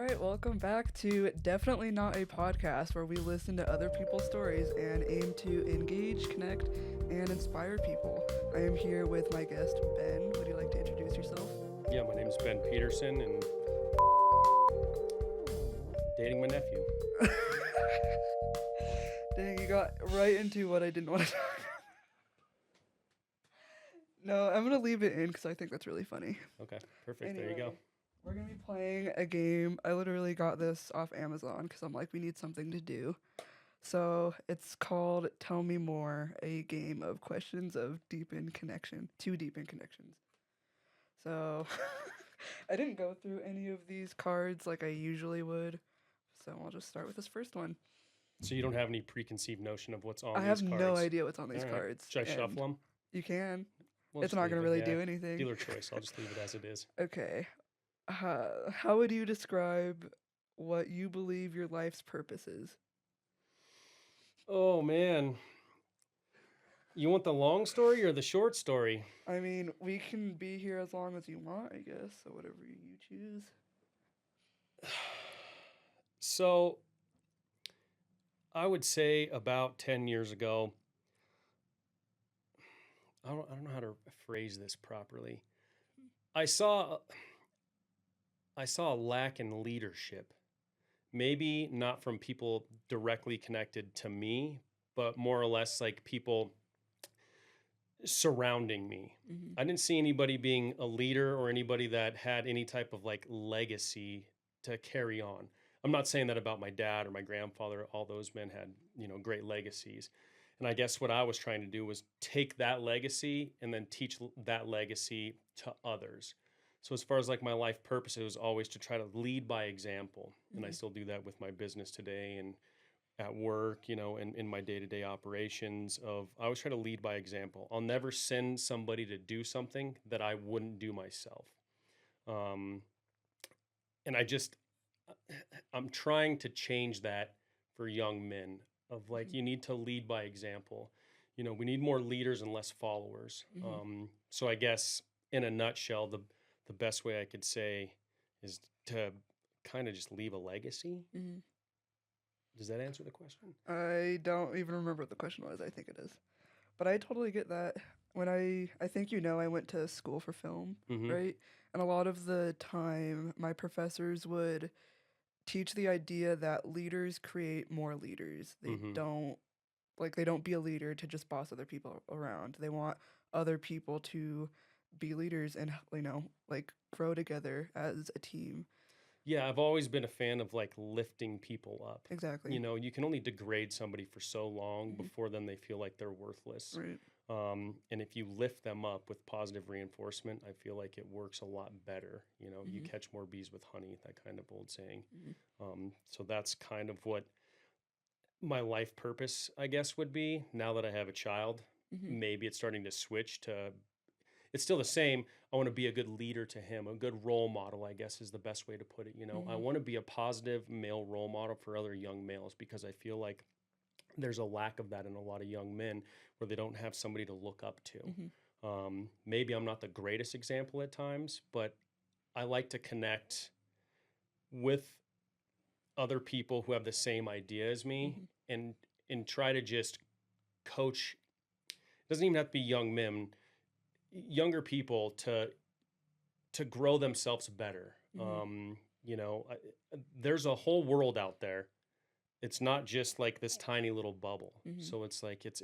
right, welcome back to Definitely Not a Podcast, where we listen to other people's stories and aim to engage, connect, and inspire people. I am here with my guest, Ben. Would you like to introduce yourself? Yeah, my name's Ben Peterson, and dating my nephew. Dang, you got right into what I didn't want to talk about. No, I'm going to leave it in because I think that's really funny. Okay, perfect. There you go. We're going to be playing a game. I literally got this off Amazon because I'm like, we need something to do. So it's called Tell Me More, a game of questions of deep in connection, too deep in connections. So I didn't go through any of these cards like I usually would. So I'll just start with this first one. So you don't have any preconceived notion of what's on I these have cards? no idea what's on these All right. cards. Should I shuffle them? You can. We'll It's just not leave going to it. really Yeah. do anything. Dealer choice. I'll just leave it as it is. Okay. How would you describe what you believe your life's purpose is? Oh, man. You want the long story or the short story? I mean, we can be here as long as you want, I guess. So whatever you choose. So I would say about 10 years ago, I don't know how to phrase this properly. I saw a lack in leadership. Maybe not from people directly connected to me, but more or less like people surrounding me. Mm-hmm. I didn't see anybody being a leader or anybody that had any type of like legacy to carry on. I'm not saying that about my dad or my grandfather. All those men had, great legacies. And I guess what I was trying to do was take that legacy and then teach that legacy to others. So as far as like my life purpose, it was always to try to lead by example. And I still do that with my business today and at work, and in my day-to-day operations of I always try to lead by example. I'll never send somebody to do something that I wouldn't do myself. And I'm trying to change that for young men of like, you need to lead by example. We need more leaders and less followers. So I guess in a nutshell, the best way I could say is to kind of just leave a legacy. Mm-hmm. Does that answer the question? I don't even remember what the question was. I think it is. But I totally get that. When I think I went to school for film, right? And a lot of the time, my professors would teach the idea that leaders create more leaders. They don't be a leader to just boss other people around. They want other people to be leaders and like grow together as a team. Yeah, I've always been a fan of like lifting people up. Exactly. You can only degrade somebody for so long before then they feel like they're worthless. Right. And if you lift them up with positive reinforcement, I feel like it works a lot better. You catch more bees with honey, that kind of old saying. So that's kind of what my life purpose, I guess, would be now that I have a child. Maybe it's starting to switch to, it's still the same. I want to be a good leader to him, a good role model, I guess is the best way to put it. I want to be a positive male role model for other young males because I feel like there's a lack of that in a lot of young men where they don't have somebody to look up to. Maybe I'm not the greatest example at times, but I like to connect with other people who have the same idea as me and try to just coach. It doesn't even have to be young men, younger people to grow themselves better. There's a whole world out there. It's not just like this tiny little bubble. So it's like it's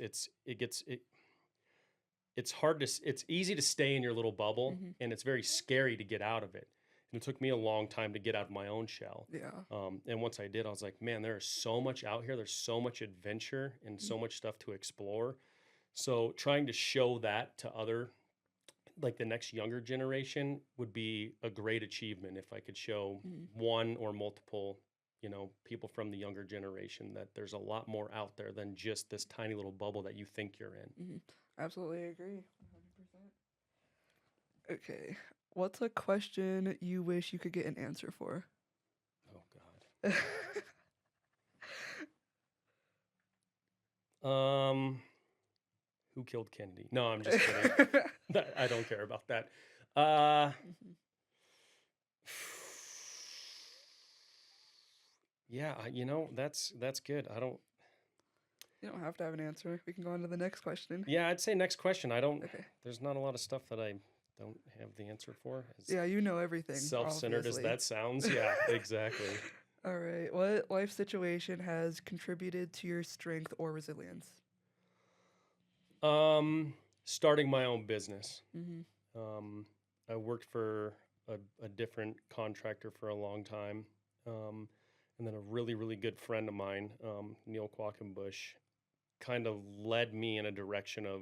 easy to stay in your little bubble and it's very scary to get out of it. And it took me a long time to get out of my own shell. Yeah. And once I did, I was like, man, there is so much out here. There's so much adventure and so much stuff to explore. So trying to show that to like the next younger generation would be a great achievement if I could show one or multiple, people from the younger generation that there's a lot more out there than just this tiny little bubble that you think you're in. Absolutely agree. 100%. Okay. What's a question you wish you could get an answer for? Oh, God. Who killed Kennedy? No, I'm just kidding. I don't care about that. Yeah, that's good. I don't. You don't have to have an answer. We can go on to the next question. Yeah, I'd say next question. I don't. Okay. There's not a lot of stuff that I don't have the answer for. As Yeah, you know everything, self-centered as obviously. that sounds, yeah, exactly. All right. What life situation has contributed to your strength or resilience? Starting my own business. Mm-hmm. Um, I worked for a different contractor for a long time. And then a really, really good friend of mine, Neil Quackenbush, kind of led me in a direction of,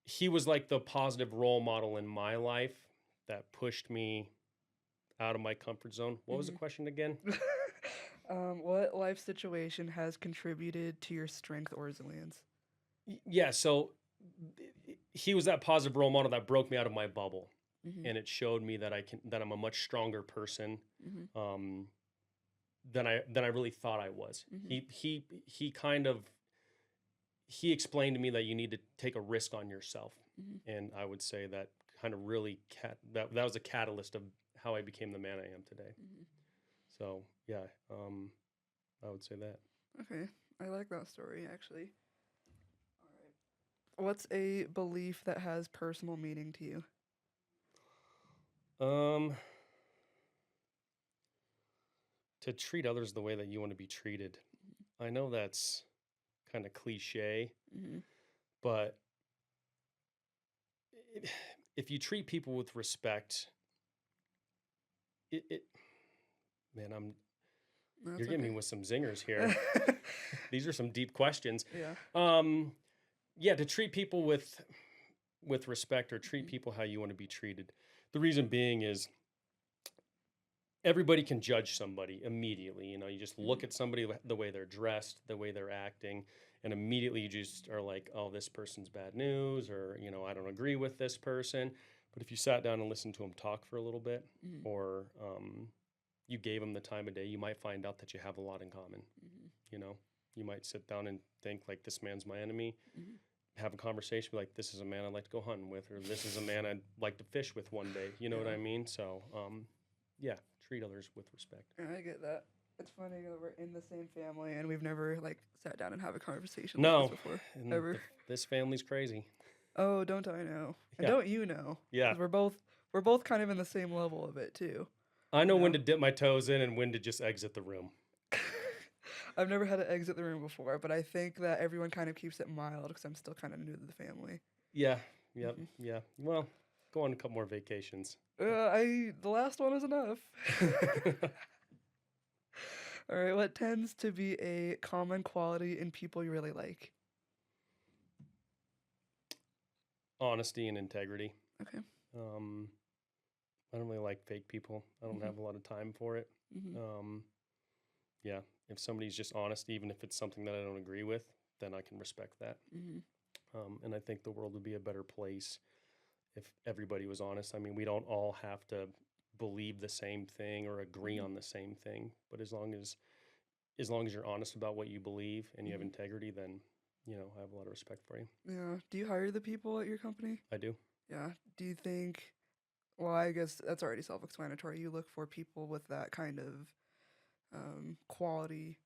he was like the positive role model in my life that pushed me out of my comfort zone. What was the question again? What life situation has contributed to your strength or resilience? Yeah, so he was that positive role model that broke me out of my bubble, Mm-hmm. and it showed me that I'm a much stronger person, Mm-hmm. um, than I really thought I was. Mm-hmm. He kind of he explained to me that you need to take a risk on yourself, Mm-hmm. and I would say that kind of really that was a catalyst of how I became the man I am today. Mm-hmm. So yeah, I would say that. Okay, I like that story actually. All right. What's a belief that has personal meaning to you? Um, to treat others the way that you want to be treated. I know that's kind of cliche, Mm-hmm. but it, if you treat people with respect, it man, you're That's getting me okay. with some zingers here. These are some deep questions. Yeah. Um, yeah, to treat people with respect, or treat Mm-hmm. people how you want to be treated. The reason being is everybody can judge somebody immediately. You just Mm-hmm. look at somebody, the way they're dressed, the way they're acting, and immediately you just are like, oh, this person's bad news, or, I don't agree with this person. But if you sat down and listened to them talk for a little bit, Mm-hmm. or you gave them the time of day, you might find out that you have a lot in common. Mm-hmm. You know, you might sit down and think, like, this man's my enemy. Mm-hmm. Have a conversation, be like, this is a man I'd like to go hunting with, or this is a man I'd like to fish with one day. You know what Yeah. I mean? So, yeah, treat others with respect. Yeah, I get that. It's funny that we're in the same family and we've never like sat down and have a conversation like this No, before, and ever. this family's crazy. Oh, don't I know? And Yeah, don't you know? yeah. Because we're both kind of in the same level of it too. I You know when know. to dip my toes in and when to just exit the room. I've never had to exit the room before, but I think that everyone kind of keeps it mild because I'm still kind of new to the family. Yeah, yep, Hmm. yeah. Well, go on a couple more vacations. The last one is enough. All right, what tends to be a common quality in people you really like? Honesty and integrity. Okay. Um, I don't really like fake people. I don't Mhm. have a lot of time for it. Mhm. Um, yeah, if somebody's just honest, even if it's something that I don't agree with, then I can respect that. Mhm. And I think the world would be a better place if everybody was honest. I mean, we don't all have to believe the same thing or agree Mhm. on the same thing, but as long as you're honest about what you believe and you have Mhm. integrity, then I have a lot of respect for you. Yeah. Do you hire the people at your company? I do. Yeah. Do you think? Well, I guess that's already self-explanatory. You look for people with that kind of quality.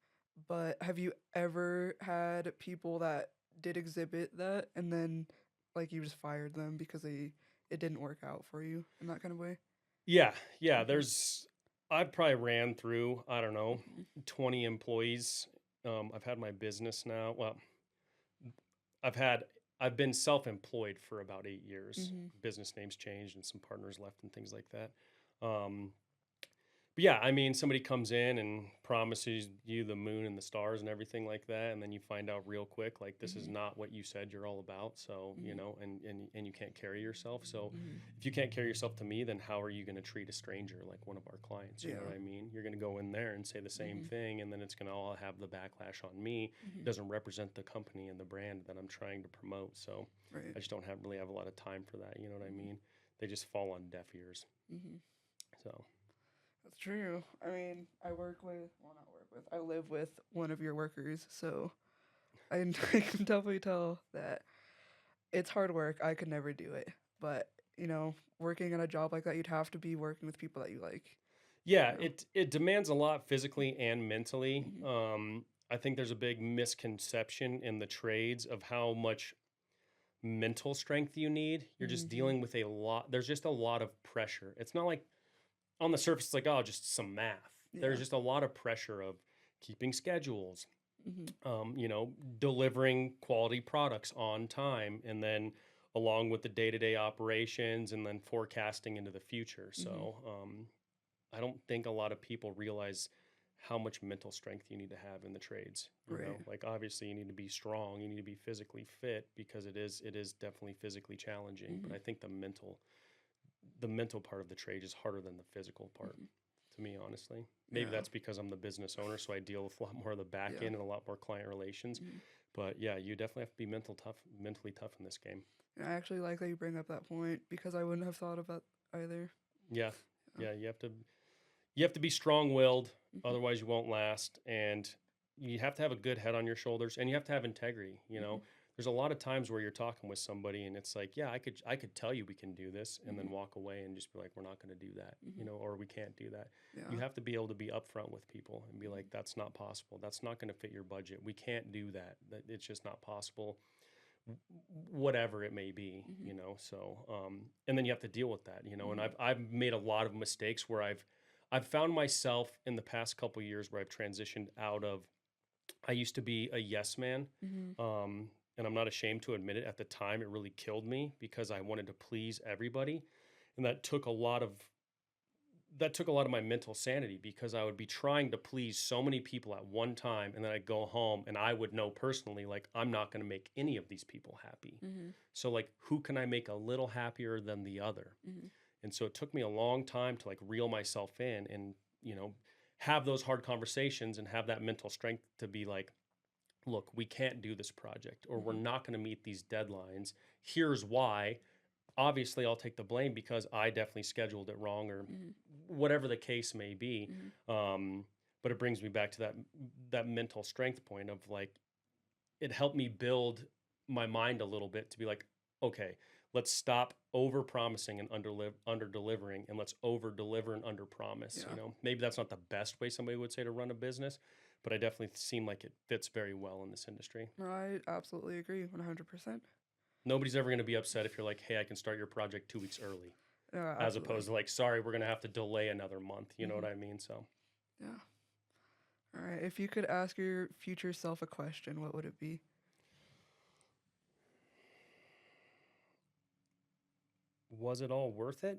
But have you ever had people that did exhibit that and then like you just fired them because it didn't work out for you in that kind of way? Yeah, yeah. Mhm. I've probably ran through, I don't know, Mhm. 20 employees. I've had my business now. Well, I've had I've been self-employed for about 8 years. Mhm. Business names changed and some partners left and things like that. Um, But yeah, I mean, somebody comes in and promises you the moon and the stars and everything like that, and then you find out real quick, like, this is Mhm. not what you said you're all about. So, Mhm. and you can't carry yourself. So, Mhm. if you can't carry yourself to me, then how are you going to treat a stranger like one of our clients? You know Yeah. what I mean? You're going to go in there and say the same Mhm. thing, and then it's going to all have the backlash on me. It Mhm. doesn't represent the company and the brand that I'm trying to promote. So, Right. I just don't really have a lot of time for that. You know what I Mhm. mean? They just fall on deaf ears. Mhm. So, That's true. I mean, well, not work with, I live with one of your workers, so I can definitely tell that it's hard work. I could never do it. But, working at a job like that, you'd have to be working with people that you like. Yeah, You know? it demands a lot physically and mentally. Hmm. I think there's a big misconception in the trades of how much mental strength you need. You're just Hmm. dealing with a lot. There's just a lot of pressure. It's not like on the surface, it's like, oh, just some math. There's Yeah. just a lot of pressure of keeping schedules, Hmm. you know, delivering quality products on time, and then along with the day-to-day operations and then forecasting into the future. Hmm. So I don't think a lot of people realize how much mental strength you need to have in the trades. You know, Right. like obviously you need to be strong, you need to be physically fit because it is definitely physically challenging. But Hmm. I think the mental part of the trade is harder than the physical part, Hmm. to me, honestly. Maybe Yeah. that's because I'm the business owner, so I deal with a lot more of the back Yeah. end and a lot more client relations. Hmm. But yeah, you definitely have to be mentally tough in this game. And I actually like that you bring up that point because I wouldn't have thought of that either. Yeah, Yeah. yeah, you have to be strong-willed, Hmm. otherwise you won't last, and you have to have a good head on your shoulders, and you have to have integrity. Hmm. There's a lot of times where you're talking with somebody and it's like, yeah, I could tell you we can do this, and then Hmm. walk away and just be like, we're not going to do that, Hmm. or we can't do that. You Yeah. have to be able to be upfront with people and be like, Hmm. that's not possible, that's not going to fit your budget, we can't do that, it's just not possible, whatever it may be. Hmm. So and then you have to deal with that. And Hmm. I've made a lot of mistakes where I've found myself in the past couple years where I've transitioned out of. I used to be a yes man, Hmm. um, and I'm not ashamed to admit it. At the time, it really killed me because I wanted to please everybody, and that took a lot of my mental sanity because I would be trying to please so many people at one time, and then I'd go home and I would know personally, like, I'm not going to make any of these people happy. Hmm. So, like, who can I make a little happier than the other? Hmm. And so it took me a long time to like reel myself in and, you know, have those hard conversations and have that mental strength to be like, look, we can't do this project or we're Hmm. not going to meet these deadlines. Here's why. Obviously, I'll take the blame because I definitely scheduled it wrong or Hmm. whatever the case may be. Hmm. Um, but it brings me back to that mental strength point of like it helped me build my mind a little bit to be like, okay, let's stop over promising and under delivering, and let's over deliver and under promise. Yeah. Maybe that's not the best way somebody would say to run a business, but I definitely seem like it fits very well in this industry. No, I absolutely agree, 100%. Nobody's ever going to be upset if you're like, hey, I can start your project 2 weeks early, Yeah, as absolutely. opposed to like, sorry, we're going to have to delay another month. You know what Hmm. I mean? So, Yeah. All right. If you could ask your future self a question, what would it be? was it all worth it?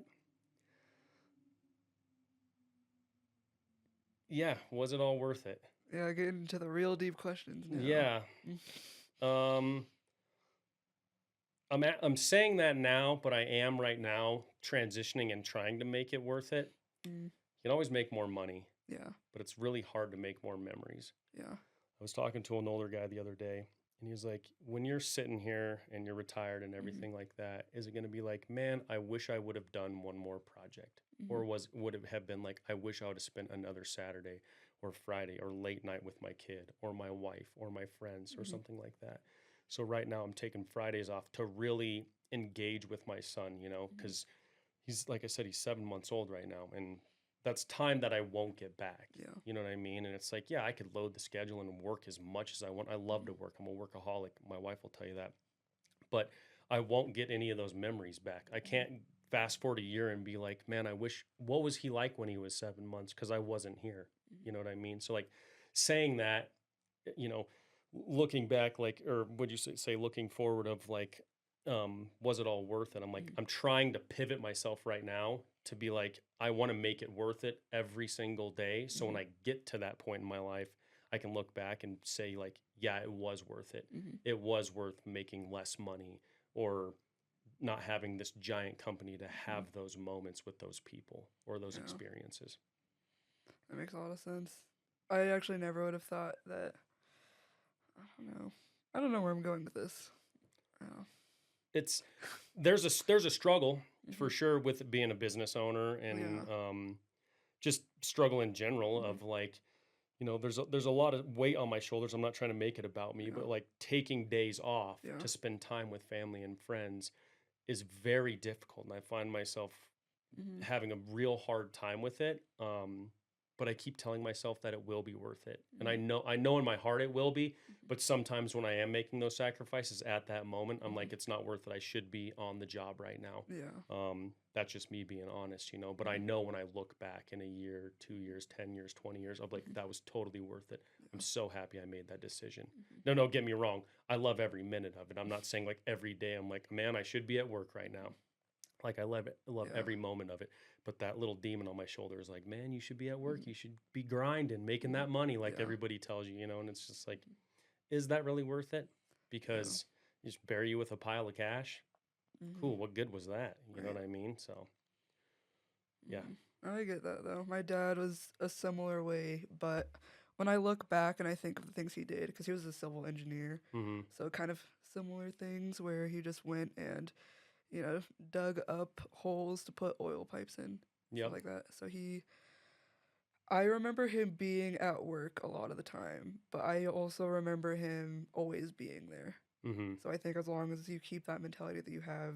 Yeah, was it all worth it? Yeah, get into the real deep questions now. Yeah. Um, I'm saying that now, but I am right now transitioning and trying to make it worth it. Mm. You can always make more money, Yeah. but it's really hard to make more memories. Yeah. I was talking to an older guy the other day, and he was like, when you're sitting here and you're retired and Hmm. everything like that, is it going to be like, man, I wish I would have done one more project? Hmm. Or would it have been like, I wish I would have spent another Saturday or Friday or late night with my kid or my wife or my friends or Hmm. something like that? So right now I'm taking Fridays off to really engage with my son, Hmm. because he's, like I said, he's 7 months old right now. And that's time that I won't get back. Yeah. You know what I mean? And it's like, yeah, I could load the schedule and work as much as I want. I love to work. I'm a workaholic. My wife will tell you that. But I won't get any of those memories back. I Hmm. can't fast forward a year and be like, man, I wish, what was he like when he was 7 months? Because I wasn't here. Hmm. You know what I mean? So, like, saying that, you know, looking back, like, or would you say looking forward of like, was it all worth it? I'm like, Hmm. I'm trying to pivot myself right now to be like, I want to make it worth it every single day. So when Hmm. I get to that point in my life, I can look back and say, like, yeah, it was worth it. Hmm. It was worth making less money or not having this giant company to Hmm. have those moments with those people or those Yeah. experiences. That makes a lot of sense. I actually never would have thought that. I don't know. I don't know where I'm going with this. Oh. It's there's a struggle Hmm. for sure with being a business owner and Yeah. just struggle in general Hmm. of like, there's a lot of weight on my shoulders. I'm not trying to make it about me, Yeah. but like taking days off Yeah. to spend time with family and friends is very difficult, and I find myself having a real hard time with it. But I keep telling myself that it will be worth it. And I know in my heart it will be, but sometimes when I am making those sacrifices at that moment, I'm like, it's not worth it. I should be on the job right now. Yeah. That's just me being honest, but I know when I look back in a year, 2 years, 10 years, 20 years, I'm like, that was totally worth it. I'm so happy I made that decision. No, get me wrong. I love every minute of it. I'm not saying like every day I'm like, man, I should be at work right now. Like I love every moment of it. But that little demon on my shoulder is like, man, you should be at work. You should be grinding, making that money like everybody tells you, and it's just like, is that really worth it? Because just bury you with a pile of cash. Cool. What good was that? You know what I mean? So, yeah. I get that though. My dad was a similar way, but when I look back and I think of the things he did, because he was a civil engineer, so kind of similar things where he just went and dug up holes to put oil pipes in, stuff like that. So I remember him being at work a lot of the time, but I also remember him always being there. So I think as long as you keep that mentality that you have,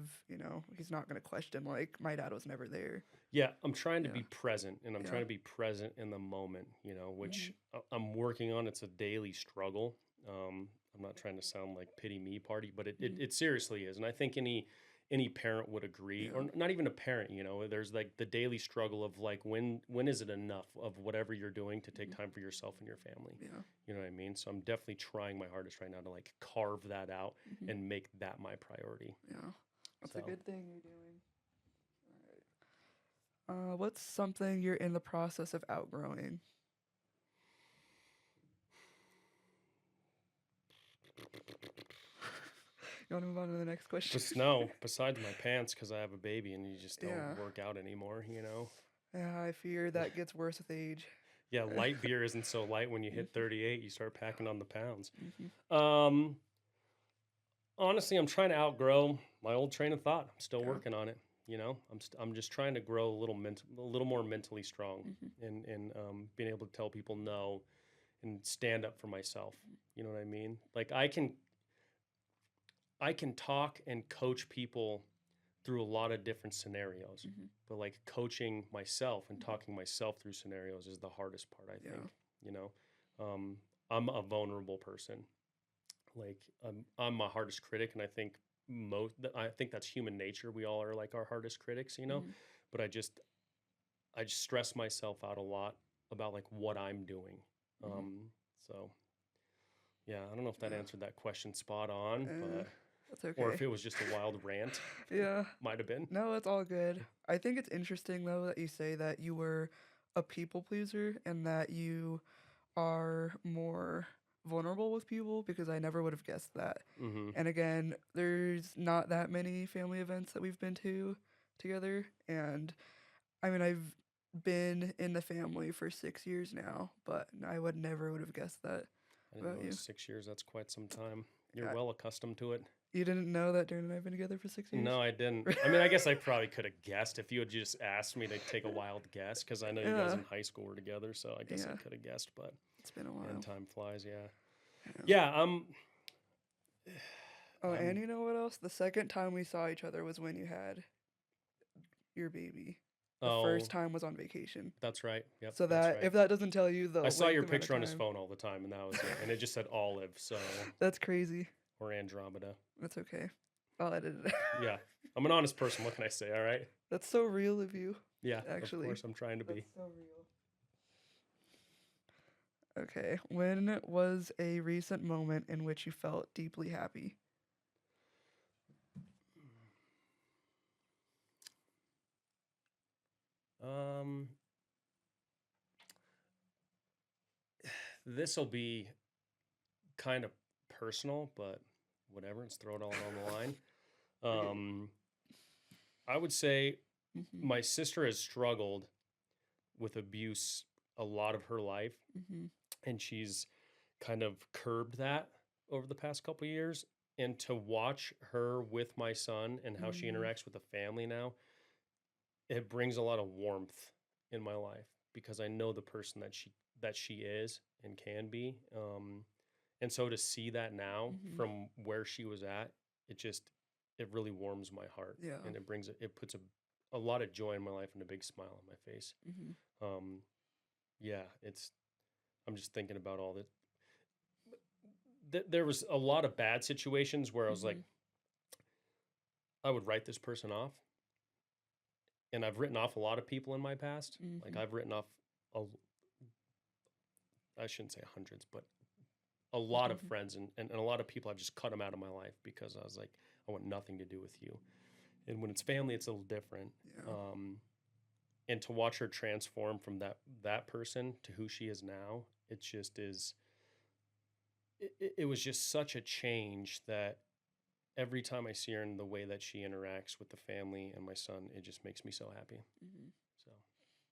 he's not going to question, like, my dad was never there. Yeah, I'm trying to be present, and I'm trying to be present in the moment, which I'm working on. It's a daily struggle. I'm not trying to sound like pity me party, but it seriously is. And I think any parent would agree, or not even a parent, there's like the daily struggle of like, when is it enough of whatever you're doing to take time for yourself and your family? You know what I mean? So I'm definitely trying my hardest right now to like carve that out and make that my priority. Yeah, that's a good thing you're doing. All right. What's something you're in the process of outgrowing? You want to move on to the next question? No, besides my pants, because I have a baby and you just don't work out anymore, Yeah, I fear that gets worse with age. Yeah, light beer isn't so light. When you hit 38, you start packing on the pounds. Honestly, I'm trying to outgrow my old train of thought. I'm still working on it. I'm just trying to grow a little more mentally strong, and being able to tell people no, and stand up for myself. You know what I mean? Like I can talk and coach people through a lot of different scenarios, but like coaching myself and talking myself through scenarios is the hardest part. I think, I'm a vulnerable person. Like I'm my hardest critic, and I think that's human nature. We all are like our hardest critics, but I just stress myself out a lot about like what I'm doing. So yeah, I don't know if that answered that question spot on, but that's okay. Or if it was just a wild rant. Yeah. Might have been. No, it's all good. I think it's interesting, though, that you say that you were a people pleaser and that you are more vulnerable with people, because I never would have guessed that. And again, there's not that many family events that we've been to together. And I mean, I've been in the family for 6 years now, but I would have guessed that. I didn't know 6 years. That's quite some time. You're well accustomed to it. You didn't know that Darren and I have been together for 6 years? No, I didn't. I mean, I guess I probably could have guessed if you had just asked me to take a wild guess, because I know you guys in high school were together, so I guess I could have guessed, but it's been a while. And time flies, yeah. And you know what else? The second time we saw each other was when you had your baby. The first time was on vacation. That's right. Yep. So if that doesn't tell you I saw your picture on his phone all the time, and that was it. And it just said Olive, so that's crazy. Or Andromeda. That's okay. I'll edit it. Yeah. I'm an honest person. What can I say? All right. That's so real of you. Yeah. Actually. Of course I'm trying to be. That's so real. Okay. When was a recent moment in which you felt deeply happy? This will be kind of personal, but whatever. Let's throw it all on the line. I would say my sister has struggled with abuse a lot of her life, and she's kind of curbed that over the past couple of years. And to watch her with my son and how she interacts with the family now, it brings a lot of warmth in my life, because I know the person that she is and can be. And so to see that now from where she was at, it really warms my heart. Yeah. And it puts a lot of joy in my life and a big smile on my face. Um, yeah, I'm just thinking about all that. There was a lot of bad situations where I was like, I would write this person off. And I've written off a lot of people in my past. Like I've written off, I shouldn't say hundreds, but a lot of friends and a lot of people. I've just cut them out of my life because I was like, I want nothing to do with you. And when it's family, it's a little different. Yeah. And to watch her transform from that person to who she is now, it just is. It was just such a change that every time I see her in the way that she interacts with the family and my son, it just makes me so happy. So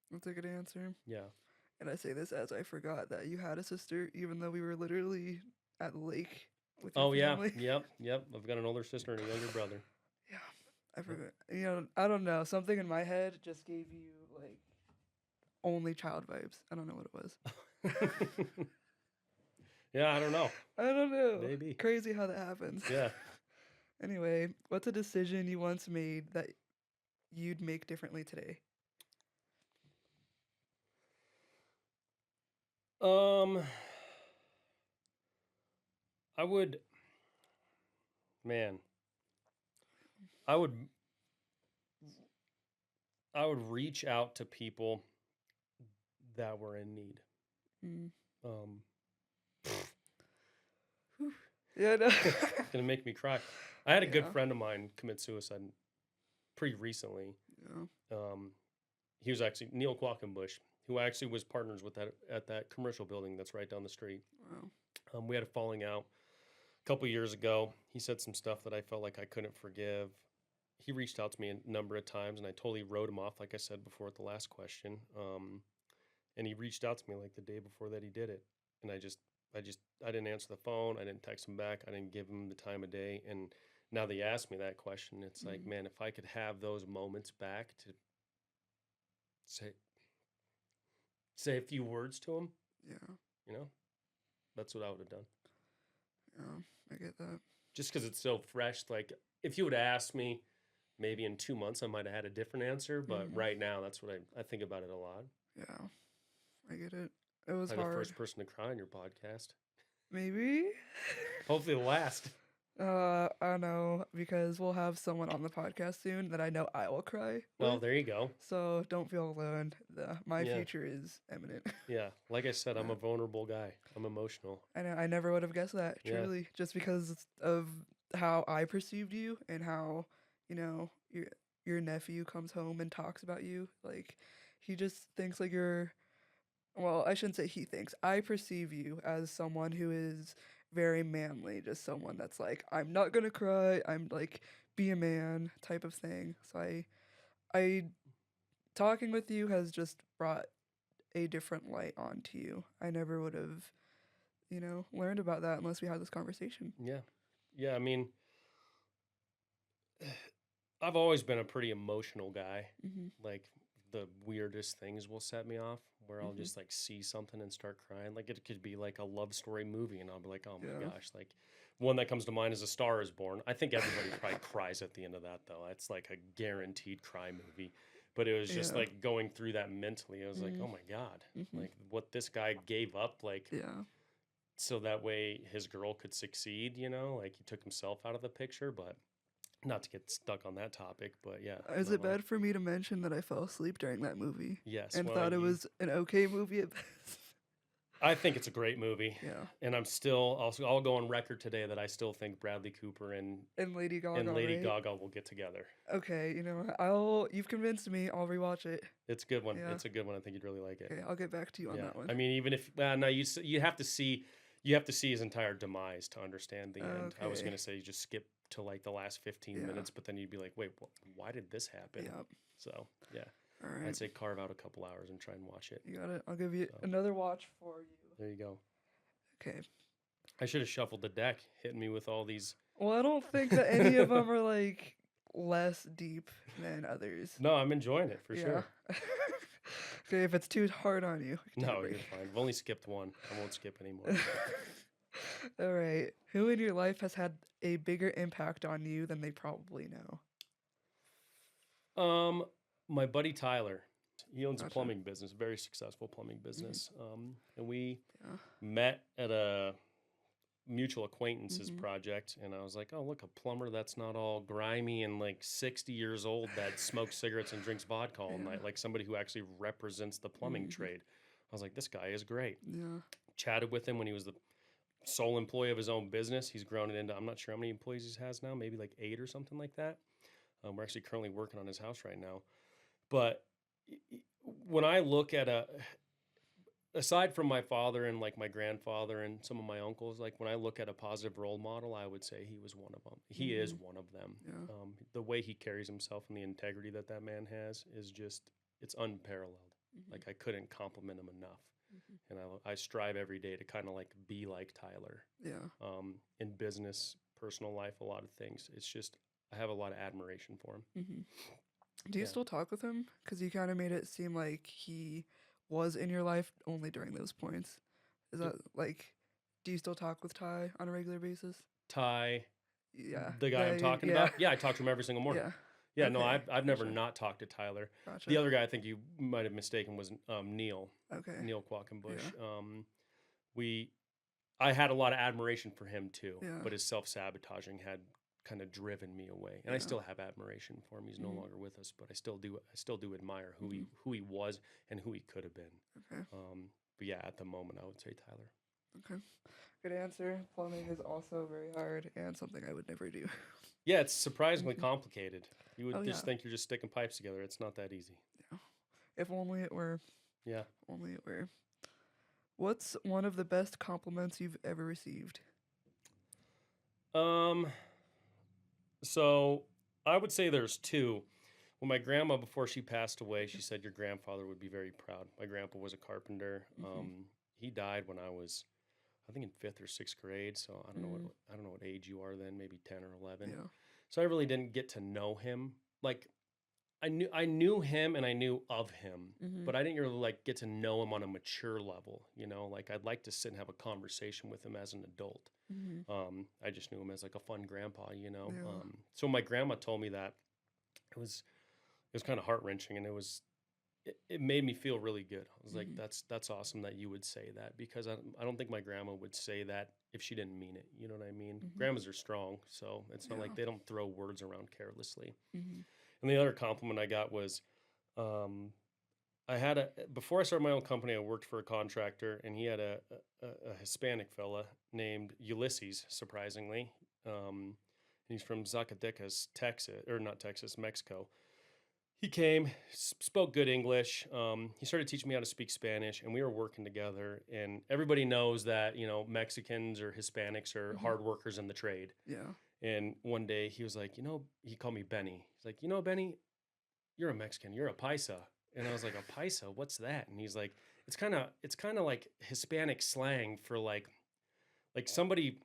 that's a good answer. Yeah. And I say this as I forgot that you had a sister, even though we were literally at the lake with your family. Yep. I've got an older sister and a younger brother. Yeah, I forgot. You know, I don't know. Something in my head just gave you like only child vibes. I don't know what it was. Yeah, I don't know. I don't know. Maybe. Crazy how that happens. Yeah. Anyway, what's a decision you once made that you'd make differently today? I would, man, I would reach out to people that were in need. Yeah, no. It's gonna make me cry. I had a good friend of mine commit suicide pretty recently. Yeah. He was actually Neil Qualkenbush, who actually was partners with at that commercial building that's right down the street. Wow. We had a falling out a couple years ago. He said some stuff that I felt like I couldn't forgive. He reached out to me a number of times, and I totally wrote him off, like I said before at the last question. And he reached out to me like the day before that he did it, and I didn't answer the phone. I didn't text him back. I didn't give him the time of day. And now that you asked me that question, it's like, man, if I could have those moments back to say a few words to him, that's what I would have done. Yeah, I get that. Just because it's so fresh. Like, if you would have asked me maybe in 2 months, I might have had a different answer. But right now, that's what I think about it a lot. Yeah, I get it. It was I'm hard. the first person to cry on your podcast. Maybe. Hopefully the last. I know, because we'll have someone on the podcast soon that I know I will cry Well, with. there you go. So don't feel alone. My future is imminent. Yeah, like I said, I'm a vulnerable guy. I'm emotional. I never would have guessed that, truly, just because of how I perceived you and how, your nephew comes home and talks about you. Like, he just thinks like you're, well, I shouldn't say he thinks. I perceive you as someone who is very manly, just someone that's like, I'm not gonna cry, I'm like, be a man type of thing. So I talking with you has just brought a different light onto you. I never would have, learned about that unless we had this conversation. Yeah, I mean, I've always been a pretty emotional guy. Like, the weirdest things will set me off, where I'll just like see something and start crying. Like, it could be like a love story movie, and I'll be like, oh my gosh. Like, one that comes to mind is A Star Is Born. I think everybody probably cries at the end of that, though. It's like a guaranteed cry movie. But it was just like going through that mentally. I was like, oh my God, like what this guy gave up, like, so that way his girl could succeed, like he took himself out of the picture. But not to get stuck on that topic, but yeah. Is it bad for me to mention that I fell asleep during that movie? Yes. And thought it was an okay movie at best? I think it's a great movie. Yeah. And I'll go on record today that I still think Bradley Cooper and Lady Gaga Gaga will get together. Okay, you've convinced me. I'll rewatch it. It's a good one. Yeah. It's a good one. I think you'd really like it. Okay, I'll get back to you on that one. I mean, even if no, you have to see his entire demise to understand the end. I was gonna say you just skip to like the last 15 minutes, but then you'd be like, wait, why did this happen? Yeah. So yeah. All right. I'd say carve out a couple hours and try and watch it. You got it. I'll give you another watch for you. There you go. Okay. I should have shuffled the deck, hitting me with all these. Well, I don't think that any of them are like less deep than others. No, I'm enjoying it for sure. Okay, if it's too hard on you. No, you're fine. I've only skipped one. I won't skip anymore. All right. Who in your life has had a bigger impact on you than they probably know? My buddy Tyler, he owns a Gotcha. plumbing business, very successful plumbing business. And we Yeah. met at a mutual acquaintances Mm-hmm. project, and I was like, oh, look, a plumber that's not all grimy and like 60 years old that smokes cigarettes and drinks vodka all Yeah. night, like somebody who actually represents the plumbing Mm-hmm. trade. I was like, this guy is great. Yeah. Chatted with him when he was the sole employee of his own business. He's grown it into, I'm not sure how many employees he has now, maybe like 8 or something like that. We're actually currently working on his house right now. But when I look at aside from my father and like my grandfather and some of my uncles, like when I look at a positive role model, I would say he was one of them. He is one of them. Yeah. The way he carries himself and the integrity that that man has is just, it's unparalleled. Like I couldn't compliment him enough. And I strive every day to kind of like be like Tyler. Yeah. In business, personal life, a lot of things. It's just, I have a lot of admiration for him. Do you Yeah. still talk with him? Because you kind of made it seem like he was in your life only during those points. Is that like, do you still talk with Ty on a regular basis? Ty, Yeah. the guy I'm talking Yeah. about, yeah, I talk to him every single morning. Yeah. Yeah, no, Okay, I've never gotcha. not talked to Tyler. Gotcha. The other guy I think you might have mistaken was Neil. Okay. Neil Quackenbush. Yeah. I had a lot of admiration for him too, Yeah. but his self-sabotaging had kind of driven me away. And I Yeah. still have admiration for him. He's no longer with us, but I still do admire who he was and who he could have been. Okay. But yeah, at the moment I would say Tyler. Okay. Good answer. Plumbing is also very hard and something I would never do. Yeah, it's surprisingly complicated. You would just Yeah. think you're just sticking pipes together. It's not that easy. Yeah. If only it were. Yeah. Only it were. What's one of the best compliments you've ever received? So I would say there's two. Well, my grandma, before she passed away, she said your grandfather would be very proud. My grandpa was a carpenter. He died when I was, I think, in 5th or 6th grade. So I don't know what age you are then, maybe 10 or 11. Yeah. So I really didn't get to know him. Like I knew him and I knew of him, but I didn't really like get to know him on a mature level. You know, like I'd like to sit and have a conversation with him as an adult. I just knew him as like a fun grandpa, you know. Yeah. So my grandma told me that it was kind of heart-wrenching, and it made me feel really good. I was like, that's awesome that you would say that, because I don't think my grandma would say that if she didn't mean it. You know what I mean? Grandmas are strong, so it's not like they don't throw words around carelessly. And the other compliment I got was, before I started my own company, I worked for a contractor, and he had a Hispanic fella named Ulysses, surprisingly. He's from Zacatecas, Mexico. He came, spoke good English. He started teaching me how to speak Spanish, and we were working together. And everybody knows that, you know, Mexicans or Hispanics are hard workers in the trade. Yeah. And one day he was like, he called me Benny. He's like, Benny, you're a Mexican. You're a paisa. And I was like, a paisa? What's that? And he's like, it's kind of like Hispanic slang for like somebody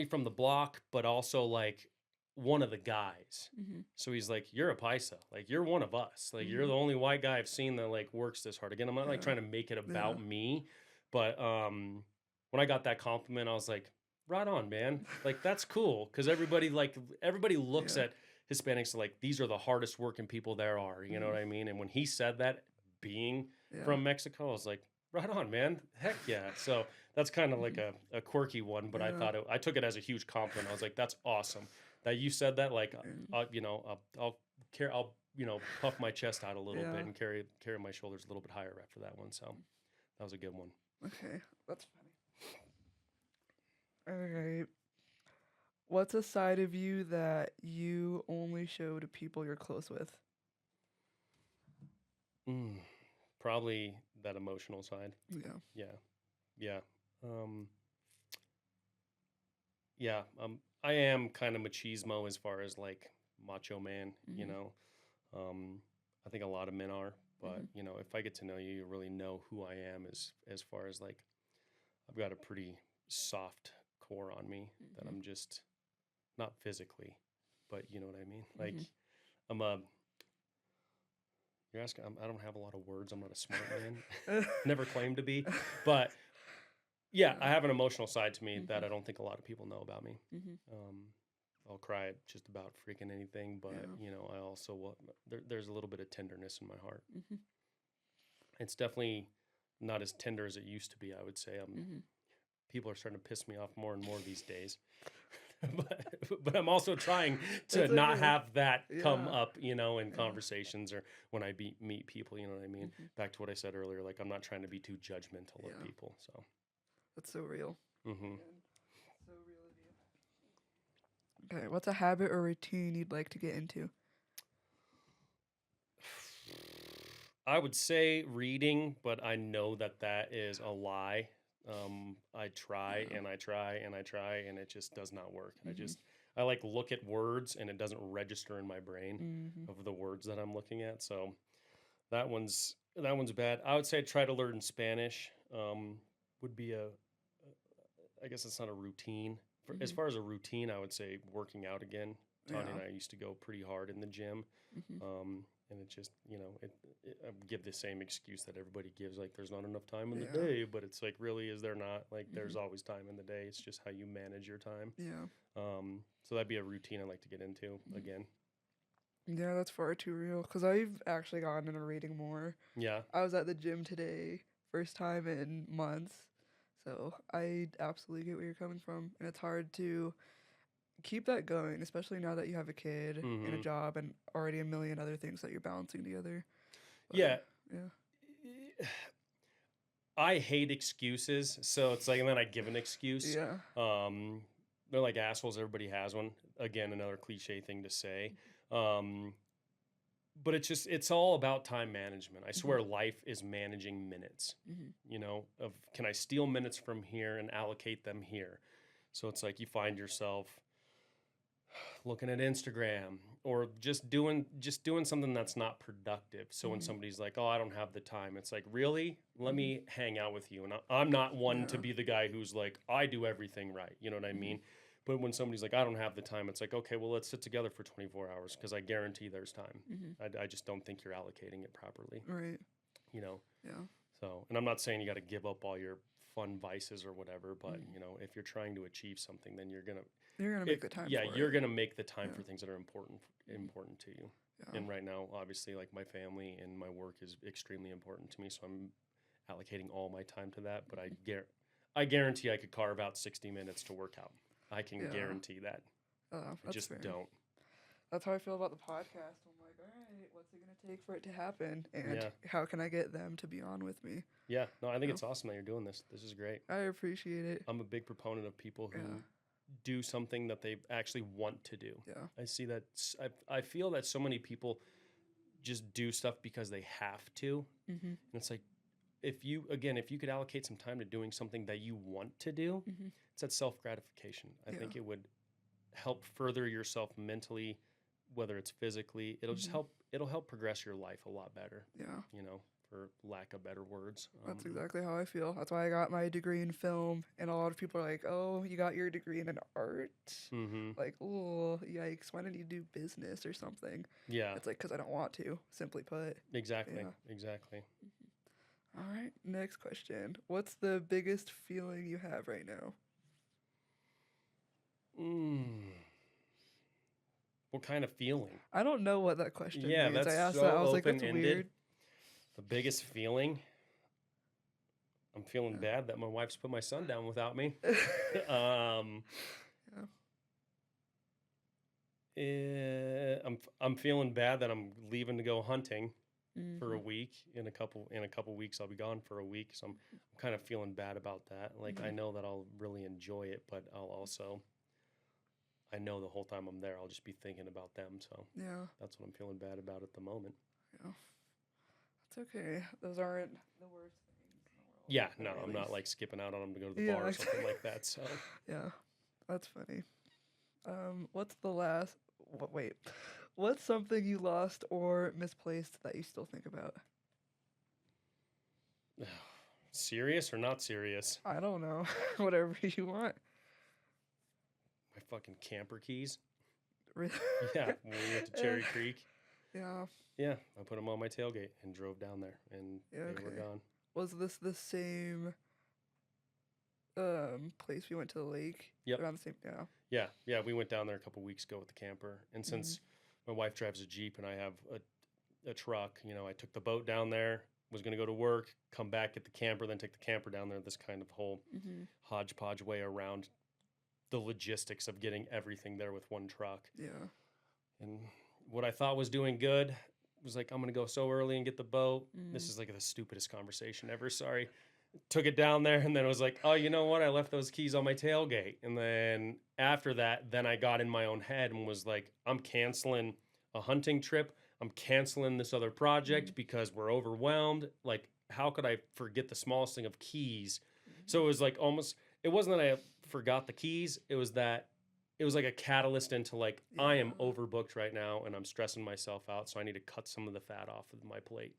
from the block, but also like one of the guys. So he's like, you're a paisa. Like, you're one of us. Like, you're the only white guy I've seen that like works this hard. Again, I'm not like trying to make it about me, but when I got that compliment, I was like, right on, man. Like, that's cool, because everybody looks at Hispanics like these are the hardest working people there are. You know what I mean? And when he said that, being from Mexico, I was like, right on, man. Heck yeah. So that's kind of like a quirky one, but I took it as a huge compliment. I was like, that's awesome that you said that. Like, I'll puff my chest out a little bit and carry my shoulders a little bit higher after that one. So that was a good one. Okay, that's funny. All right. What's a side of you that you only show to people you're close with? Probably that emotional side. Yeah. Yeah. I am kind of machismo as far as like macho man, you know. I think a lot of men are, but you know, if I get to know you, you really know who I am as far as like, I've got a pretty soft core on me that I'm just, not physically, but you know what I mean? Like, you're asking, I don't have a lot of words. I'm not a smart man. Never claimed to be. But yeah, I have an emotional side to me that I don't think a lot of people know about me. I'll cry at just about freaking anything, but Yeah. you know, I also there's a little bit of tenderness in my heart. Mm-hmm. It's definitely not as tender as it used to be, I would say. Mm-hmm. People are starting to piss me off more and more these days. but I'm also trying to It's not okay. have that come Yeah. up, you know, in Yeah. conversations or when I meet people, you know what I mean? Mm-hmm. Back to what I said earlier, like I'm not trying to be too judgmental of Yeah. people. So, That's so real. hmm And so real of you. Okay, what's a habit or routine you'd like to get into? I would say reading, but I know that that is a lie. I try Yeah. and I try and I try and it just does not work. Mm-hmm. I like look at words and it doesn't register in my brain Mm-hmm. of the words that I'm looking at. So that one's bad. I would say try to learn Spanish. Would be I guess it's not a routine. As Mm-hmm. far as a routine, I would say working out again. Tanya Yeah. and I used to go pretty hard in the gym. Mm-hmm. And it just, you know, I give the same excuse that everybody gives, like there's not enough time in the Yeah. day, but it's like, really, is there not? Like, there's Mm-hmm. always time in the day. It's just how you manage your time. Yeah. So that'd be a routine I'd like to get into Mm-hmm. again. Yeah, that's far too real. Because I've actually gotten into reading more. Yeah. I was at the gym today, first time in months. So I absolutely get where you're coming from. And it's hard to keep that going, especially now that you have a kid and a hmm job and already a million other things that you're balancing together. But, Yeah. yeah. I hate excuses. So it's like, and then I give an excuse. Yeah. They're like assholes. Everybody has one. Again, another cliche thing to say. Um, but it's all about time management. I swear life is managing minutes. Mm-hmm. You know, of can I steal minutes from here and allocate them here? So it's like you find yourself looking at Instagram or just doing something that's not productive. So when Mm-hmm. somebody's like, "Oh, I don't have the time," it's like, "Really? Let Mm-hmm. me hang out with you." And I'm not one to Yeah. be the guy who's like, "I do everything right." You know what I Mm-hmm. mean? But when somebody's like, "I don't have the time," it's like, "Okay, well, let's sit together for 24 hours because I guarantee there's time." Mm-hmm. I just don't think you're allocating it properly. Right. You know. Yeah. So, and I'm not saying you got to give up all your fun vices or whatever, but Mm-hmm. you know, if you're trying to achieve something, then you're gonna Make the time for you're it. gonna make the time Yeah. for things that are important to you. Yeah. And right now, obviously, like my family and my work is extremely important to me, so I'm allocating all my time to that. But I guarantee I could carve out 60 minutes to work out. I can Yeah. guarantee that. I That's just fair. don't. That's how I feel about the podcast. I'm like, all right, what's it gonna take for it to happen, and Yeah. how can I get them to be on with me? Yeah, no, I think Yeah. it's awesome that you're doing this. This is great. I appreciate it. I'm a big proponent of people who Yeah. do something that they actually want to do. Yeah. I see that. I feel that so many people just do stuff because they have to. Mm-hmm. And it's like, if you could allocate some time to doing something that you want to do, Mm-hmm. it's that self gratification. I Yeah. think it would help further yourself mentally, whether it's physically. It'll just Mhm. help. It'll help progress your life a lot better. Yeah. You know, for lack of better words. That's exactly how I feel. That's why I got my degree in film, and a lot of people are like, "Oh, you got your degree in an art?" Mm-hmm. Like, oh, yikes! Why don't you do business or something? Yeah. It's like because I don't want to. Simply put. Exactly. Yeah. Exactly. All right. Next question. What's the biggest feeling you have right now? What kind of feeling? I don't know what that question Yeah, means. I that's asked so that. I was like, that's open-ended. weird. The biggest feeling? I'm feeling Yeah. bad that my wife's put my son down without me. I'm feeling bad that I'm leaving to go hunting for a Mhm. week. In a couple weeks, I'll be gone for a week. So I'm kind of feeling bad about that. Like I know that I'll really enjoy it, but I know the whole time I'm there, I'll just be thinking about them. So Yeah. that's what I'm feeling bad about at the moment. Yeah. That's okay. Those aren't the worst things in the world. Yeah, at the no, very I'm not least. like skipping out on them to go to the Yeah, bar or something like that. So Yeah. That's funny. What's the last? Wait. What's something you lost or misplaced that you still think about? serious or not serious? I don't know. Whatever you want. My fucking camper keys. Really? Yeah, when we went to Cherry Creek. Yeah. Yeah, I put them on my tailgate and drove down there, and Yeah, they were okay. gone. Was this the same place we went to the lake Yep. around the same. Yeah. Yeah. We went down there a couple weeks ago with the camper, and since my wife drives a Jeep and I have a truck, I took the boat down there. Was going to go to work, come back, get the camper, then take the camper down there. This kind of whole hodgepodge way around the logistics of getting everything there with one truck. Yeah. And what I thought was doing good was like, I'm going to go so early and get the boat. This is like the stupidest conversation ever. Sorry. Took it down there, and then it was like, oh, you know what? I left those keys on my tailgate. And then after that, then I got in my own head and was like, I'm canceling a hunting trip. I'm canceling this other project because we're overwhelmed. Like, how could I forget the smallest thing of keys? So it was like almost, it wasn't that I forgot the keys. It was that it was like a catalyst into like, I am overbooked right now and I'm stressing myself out. So I need to cut some of the fat off of my plate.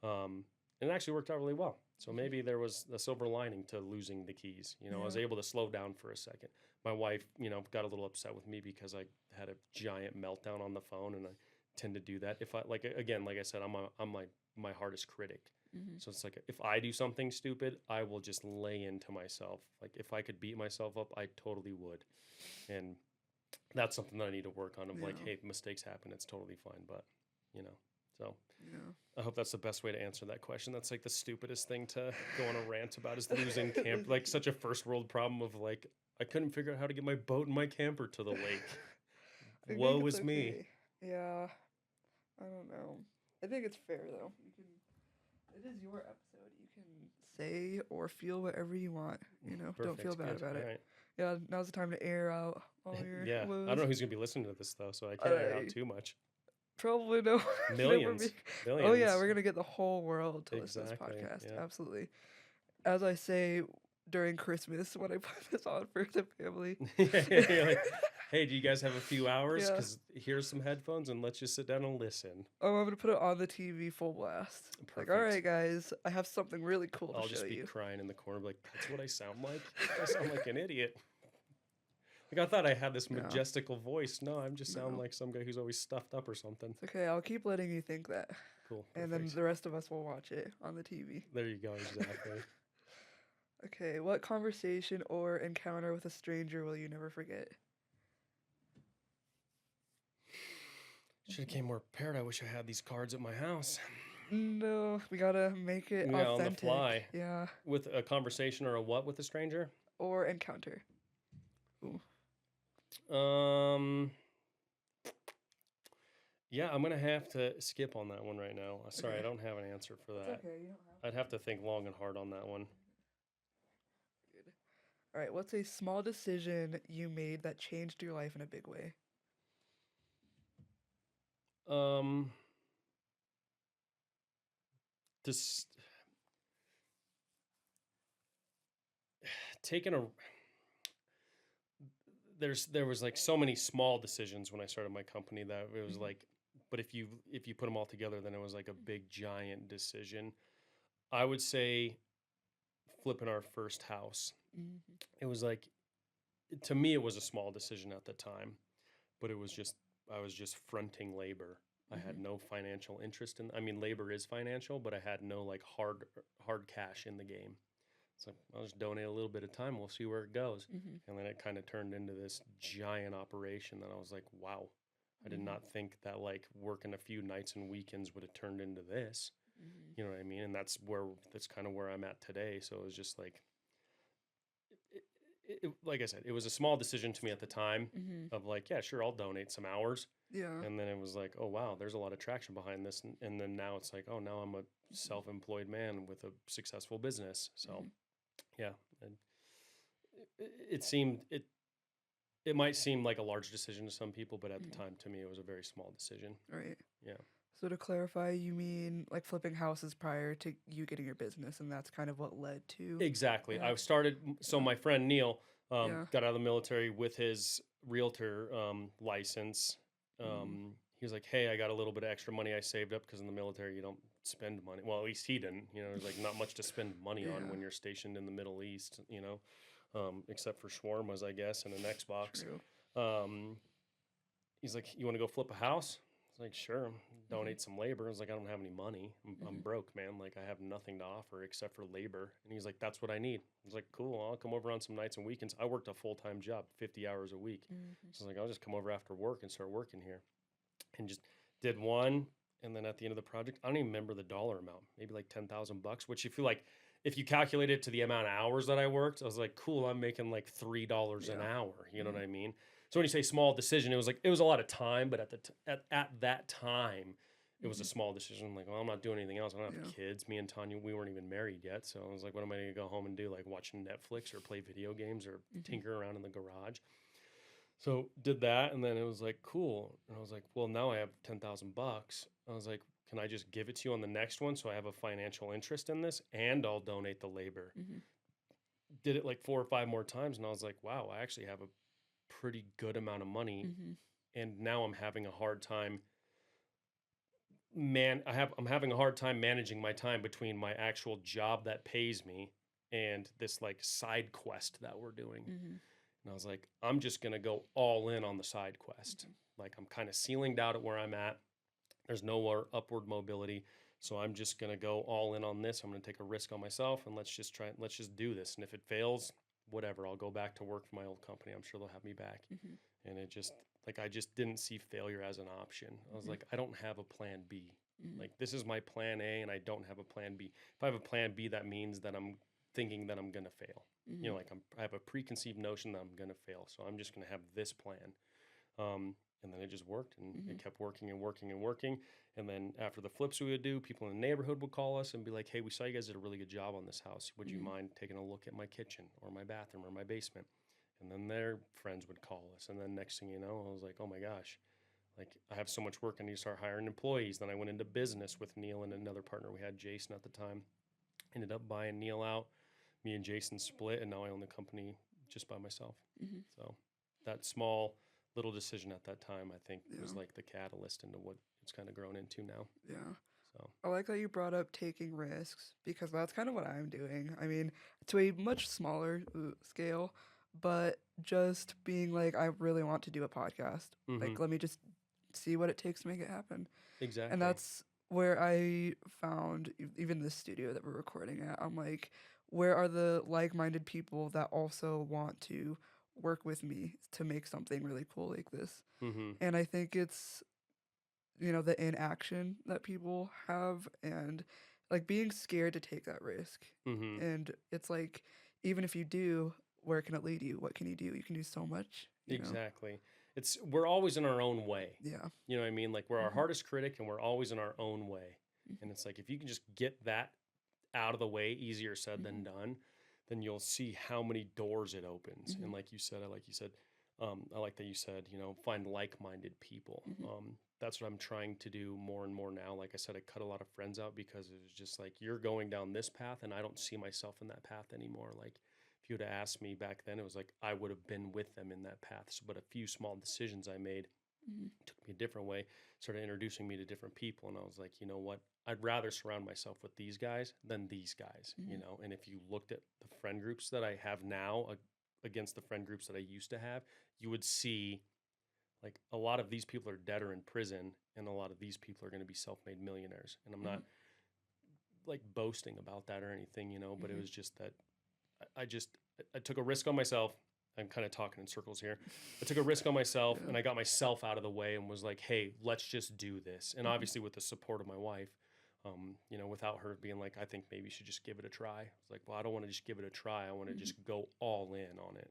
And it actually worked out really well. So maybe there was a silver lining to losing the keys. I was able to slow down for a second. My wife, got a little upset with me because I had a giant meltdown on the phone, and I tend to do that. If I like I said, I'm my hardest critic. So it's like if I do something stupid, I will just lay into myself. Like if I could beat myself up, I totally would. And that's something that I need to work on. Of like, hey, mistakes happen. It's totally fine. But so I hope that's the best way to answer that question. That's like the stupidest thing to go on a rant about is losing camp. Like such a first world problem of like, I couldn't figure out how to get my boat and my camper to the lake. Woe is me. Yeah. I don't know. I think it's fair though. It is your episode. You can say or feel whatever you want. Perfect. Don't feel bad about it. Right. Yeah, now's the time to air out all your woes. I don't know who's gonna be listening to this though, so I can't air out too much. Probably no. Millions. Oh yeah, we're gonna get the whole world to listen to this podcast. Yeah. Absolutely. As I say during Christmas when I put this on for the family. You're like, hey, do you guys have a few hours? Because here's some headphones and let's just sit down and listen. Oh, I'm gonna put it on the TV full blast. Perfect. Like, all right, guys, I have something really cool to show you. I'll just be crying in the corner, like, that's what I sound like. I sound like an idiot. Like I thought I had this majestical voice. No, I'm just sound like some guy who's always stuffed up or something. It's okay. I'll keep letting you think that. Cool. Perfect. And then the rest of us will watch it on the TV. There you go. Exactly. Okay. What conversation or encounter with a stranger will you never forget? Should have came more prepared. I wish I had these cards at my house. No, we gotta make it authentic. On the fly. Yeah. With a conversation or a what with a stranger? Or encounter. Ooh. Yeah, I'm gonna have to skip on that one right now. Sorry, I don't have an answer for that. It's okay, you don't have I'd have to think long and hard on that one. Good. All right, what's a small decision you made that changed your life in a big way? This taking a there was like so many small decisions when I started my company that it was like, but if you put them all together, then it was like a big giant decision. I would say flipping our first house. It was like, to me, it was a small decision at the time, but it was just, I was just fronting labor. I had no financial interest in, I mean, labor is financial, but I had no like hard cash in the game. So I'll just donate a little bit of time. We'll see where it goes. And then it kind of turned into this giant operation that I was like, wow, I did not think that like working a few nights and weekends would have turned into this. You know what I mean? And that's kind of where I'm at today. So it was just like, like I said, it was a small decision to me at the time of like, yeah, sure, I'll donate some hours. Yeah. And then it was like, oh, wow, there's a lot of traction behind this. And then now it's like, oh, now I'm a self-employed man with a successful business. So, yeah. And it might seem like a large decision to some people, but at the time, to me, it was a very small decision. Right. Yeah. So to clarify, you mean like flipping houses prior to you getting your business, and that's kind of what led to... Exactly. Yeah. I started, my friend Neil got out of the military with his realtor license. He was like, hey, I got a little bit of extra money I saved up because in the military you don't spend money. Well, at least he didn't. There's like not much to spend money on when you're stationed in the Middle East, except for shawarmas, I guess, and an Xbox. True. He's like, you want to go flip a house? was like, sure, donate some labor. I was like, I don't have any money. I'm broke, man. Like, I have nothing to offer except for labor. And he's like, that's what I need. I was like, cool. I'll come over on some nights and weekends. I worked a full-time job, 50 hours a week. So I was like, I'll just come over after work and start working here. And just did one. And then at the end of the project, I don't even remember the dollar amount, maybe like $10,000, which you feel like if you calculate it to the amount of hours that I worked, I was like, cool, I'm making like $3 an hour. You know what I mean? So when you say small decision, it was like, it was a lot of time, but at that time, it was a small decision. Like, well, I'm not doing anything else. I don't have kids. Me and Tanya, we weren't even married yet. So I was like, what am I going to go home and do? Like watch Netflix or play video games or tinker around in the garage. So did that, and then it was like, cool. And I was like, well, now I have $10,000. I was like, can I just give it to you on the next one so I have a financial interest in this, and I'll donate the labor. Did it like 4 or 5 more times, and I was like, wow, I actually have a pretty good amount of money, and now I'm having a hard time. I'm having a hard time managing my time between my actual job that pays me and this like side quest that we're doing. And I was like, I'm just going to go all in on the side quest. Like, I'm kind of ceilinged out at where I'm at. There's no more upward mobility. So I'm just going to go all in on this. I'm going to take a risk on myself, and let's just do this. And if it fails, whatever, I'll go back to work for my old company. I'm sure they'll have me back. And it just, like, I just didn't see failure as an option. I was like, I don't have a plan B. Like, this is my plan A, and I don't have a plan B. If I have a plan B, that means that I'm thinking that I'm going to fail. You know, like I have a preconceived notion that I'm going to fail. So I'm just going to have this plan. And then it just worked, and it kept working and working and working. And then after the flips we would do, people in the neighborhood would call us and be like, hey, we saw you guys did a really good job on this house. Would you mind taking a look at my kitchen or my bathroom or my basement? And then their friends would call us. And then next thing you know, I was like, oh my gosh, like I have so much work. I need to start hiring employees. Then I went into business with Neil and another partner we had, Jason, at the time. Ended up buying Neil out. Me and Jason split, and now I own the company just by myself. So that small little decision at that time, I think, was like the catalyst into what it's kind of grown into now. So I like that you brought up taking risks, because that's kind of what I'm doing. I mean, to a much smaller scale, but just being like, I really want to do a podcast. Like, let me just see what it takes to make it happen. Exactly. And that's where I found even the studio that we're recording at. I'm like, where are the like-minded people that also want to work with me to make something really cool like this? And I think it's, you know, the inaction that people have, and like being scared to take that risk. And it's like, even if you do, where can it lead you? What can you do? You can do so much. Exactly. We're always in our own way. Yeah. You know what I mean? Like, we're our hardest critic, and we're always in our own way. And it's like, if you can just get that out of the way, easier said than done, then you'll see how many doors it opens. And like you said, I like that you said, you know, find like-minded people. That's what I'm trying to do more and more now. Like I said, I cut a lot of friends out because it was just like, you're going down this path, and I don't see myself in that path anymore. Like, if you would have asked me back then, it was like I would have been with them in that path. So, but a few small decisions I made took me a different way, started introducing me to different people. And I was like, you know what? I'd rather surround myself with these guys than these guys, you know? And if you looked at the friend groups that I have now against the friend groups that I used to have, you would see like a lot of these people are dead or in prison, and a lot of these people are going to be self-made millionaires. And I'm not like boasting about that or anything, you know, but it was just that I took a risk on myself. I'm kind of talking in circles here. I took a risk on myself, and I got myself out of the way and was like, hey, let's just do this. And obviously with the support of my wife, you know, without her being like, I think maybe you should just give it a try. I was like, well, I don't want to just give it a try. I want to just go all in on it.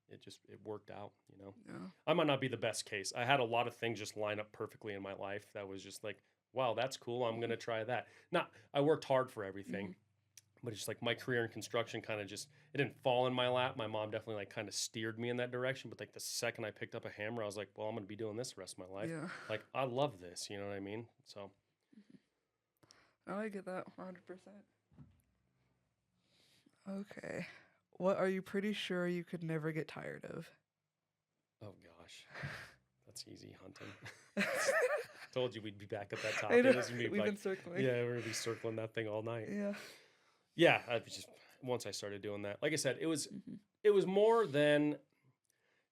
It worked out, you know. I might not be the best case. I had a lot of things just line up perfectly in my life that was just like, wow, that's cool. I'm going to try that. I worked hard for everything. But it's just like my career in construction kind of just, it didn't fall in my lap. My mom definitely like kind of steered me in that direction. But like the second I picked up a hammer, I was like, well, I'm going to be doing this the rest of my life. Like, I love this. You know what I mean? So. I get that 100%. Okay. What are you pretty sure you could never get tired of? Oh, gosh. That's easy, hunting. Told you we'd be back at that topic. We've been circling. Yeah, we're going to be circling that thing all night. Yeah. Once I started doing that, like I said, it was more than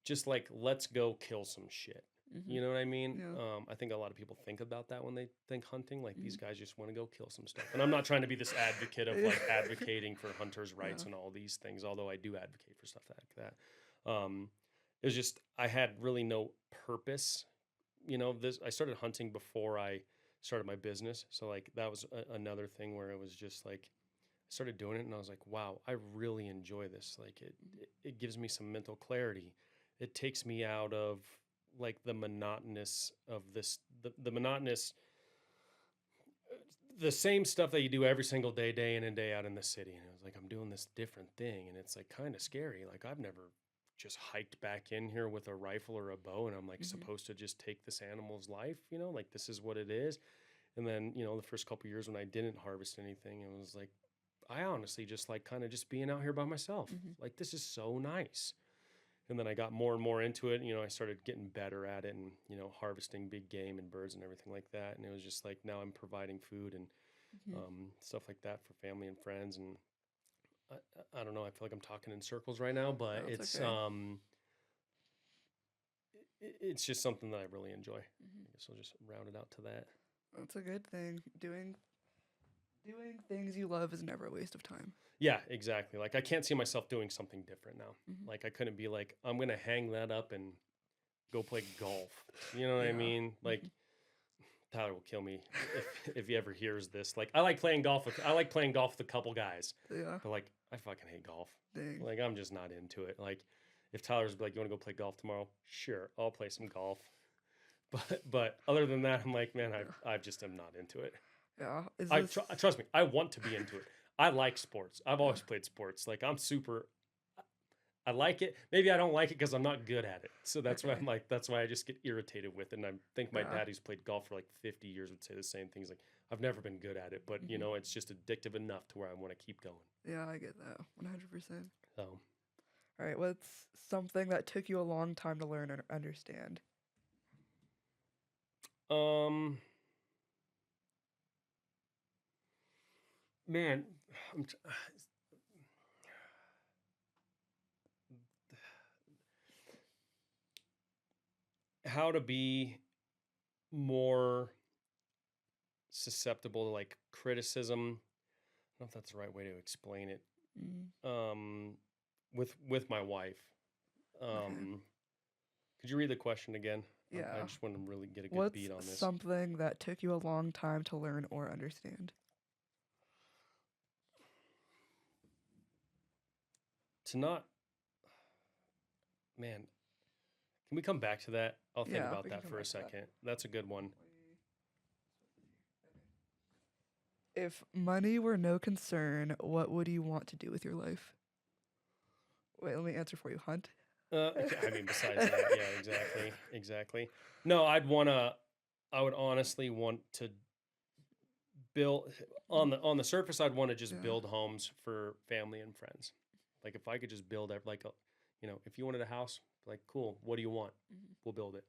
just like, let's go kill some shit. You know what I mean? Yeah. I think a lot of people think about that when they think hunting. Like these guys just want to go kill some stuff. And I'm not trying to be this advocate of like advocating for hunters' rights and all these things, although I do advocate for stuff like that. It was just I had really no purpose. I started hunting before I started my business, so like that was another thing where it was just like I started doing it and I was like, wow, I really enjoy this. Like it gives me some mental clarity. It takes me out of like the monotonous of the monotonous, the same stuff that you do every single day, day in and day out in the city. And it was like, I'm doing this different thing. And it's like kind of scary. Like I've never just hiked back in here with a rifle or a bow and I'm like supposed to just take this animal's life, like this is what it is. And then, the first couple of years when I didn't harvest anything, it was like, I honestly just like kind of just being out here by myself. Like, this is so nice. And then I got more and more into it. I started getting better at it and, harvesting big game and birds and everything like that. And it was just like, now I'm providing food and stuff like that for family and friends. And I don't know, I feel like I'm talking in circles right now, but it's, okay. It's just something that I really enjoy. I guess I'll just round it out to that. That's a good thing. Doing things you love is never a waste of time. Yeah, exactly. Like I can't see myself doing something different now. Like I couldn't be like, I'm going to hang that up and go play golf. You know what I mean? Like Tyler will kill me if he ever hears this. Like I like playing golf with a couple guys. Yeah. But like I fucking hate golf. Dang. Like I'm just not into it. Like if Tyler's like, you want to go play golf tomorrow? Sure, I'll play some golf. But other than that, I'm like, man, I just am not into it. Yeah. Trust me, I want to be into it. I like sports. I've always played sports. Like I like it. Maybe I don't like it because I'm not good at it. So that's why I'm like, that's why I just get irritated with it. And I think my dad, who's played golf for like 50 years, would say the same things. Like, I've never been good at it, but it's just addictive enough to where I want to keep going. Yeah, I get that 100%. So, all right, what's something that took you a long time to learn and understand? Man, how to be more susceptible to like criticism. I don't know if that's the right way to explain it. With my wife. Could you read the question again? Yeah. I just want to really get a good beat on this. What's something that took you a long time to learn or understand? Man, can we come back to that? I'll think about that for a second. That's a good one. If money were no concern, what would you want to do with your life? Wait, let me answer for you. Hunt? I mean, besides that, yeah, exactly. No, I would honestly want to build, on the surface, I'd want to just build homes for family and friends. Like if I could just build if you wanted a house, like, cool, what do you want? We'll build it.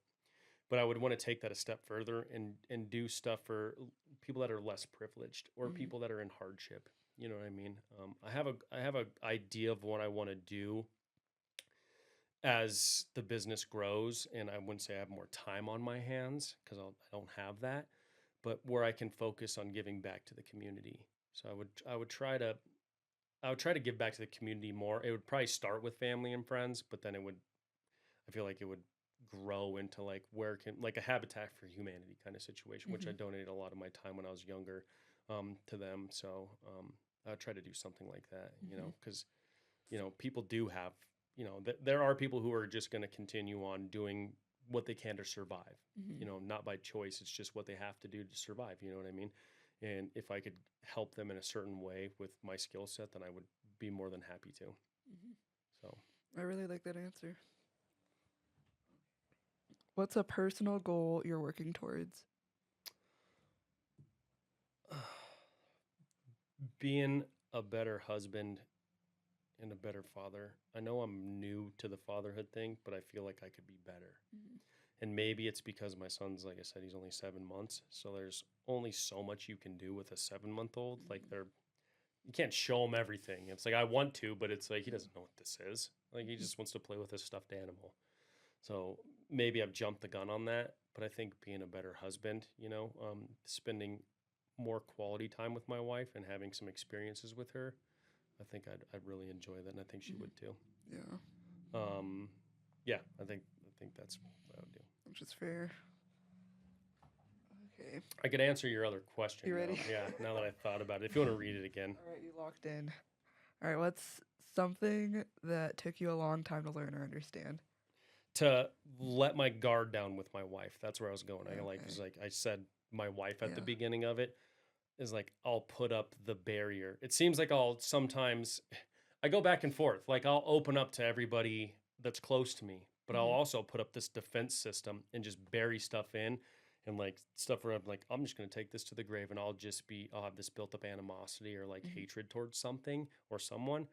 But I would want to take that a step further and do stuff for people that are less privileged or people that are in hardship. You know what I mean? I have a idea of what I want to do as the business grows, and I wouldn't say I have more time on my hands because I don't have that, but where I can focus on giving back to the community. So I would try to give back to the community more. It would probably start with family and friends, but then I feel like it would grow into like a Habitat for Humanity kind of situation, which I donated a lot of my time when I was younger to them. So I would try to do something like that, because people do have, there are people who are just going to continue on doing what they can to survive, not by choice. It's just what they have to do to survive. You know what I mean? And if I could help them in a certain way with my skill set, then I would be more than happy to. So I really like that answer. What's a personal goal you're working towards? Being a better husband and a better father. I know I'm new to the fatherhood thing, but I feel like I could be better. And maybe it's because my son's, like I said, he's only 7 months. So there's only so much you can do with a 7-month-old. Like you can't show him everything. It's like, I want to, but it's like, he doesn't know what this is. Like he just wants to play with a stuffed animal. So maybe I've jumped the gun on that, but I think being a better husband, spending more quality time with my wife and having some experiences with her, I think I'd really enjoy that, and I think she would too. Yeah. Um, yeah, I think that's what I would do. Which is fair. Okay. I could answer your other question. You ready? Yeah, now that I thought about it. If you want to read it again. All right, you locked in. All right, what's something that took you a long time to learn or understand? To let my guard down with my wife. That's where I was going. Okay. I said my wife at the Yeah. beginning of it is like, I'll put up the barrier. It seems like I'll sometimes, I go back and forth. Like I'll open up to everybody that's close to me, but I'll also put up this defense system and just bury stuff in, and like stuff where I'm like, I'm just going to take this to the grave, and I'll have this built up animosity or like hatred towards something or someone.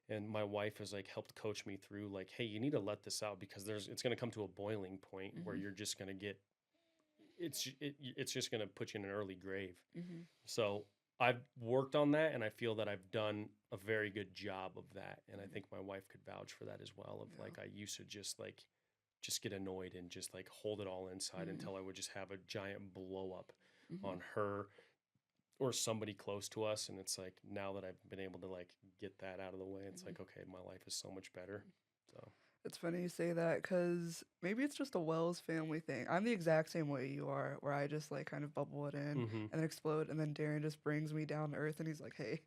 And my wife has like helped coach me through like, hey, you need to let this out, because it's going to come to a boiling point where you're just going to get, it's just going to put you in an early grave. So I've worked on that, and I feel that I've done a very good job of that. And I think my wife could vouch for that as well. Of like, I used to just get annoyed and just like hold it all inside until I would just have a giant blow up on her or somebody close to us. And it's like, now that I've been able to like get that out of the way, it's like, okay, my life is so much better. So It's funny you say that because maybe it's just a Wells family thing. I'm the exact same way you are, where I just like kind of bubble it in and then explode, and then Darren just brings me down to earth, and he's like, "Hey,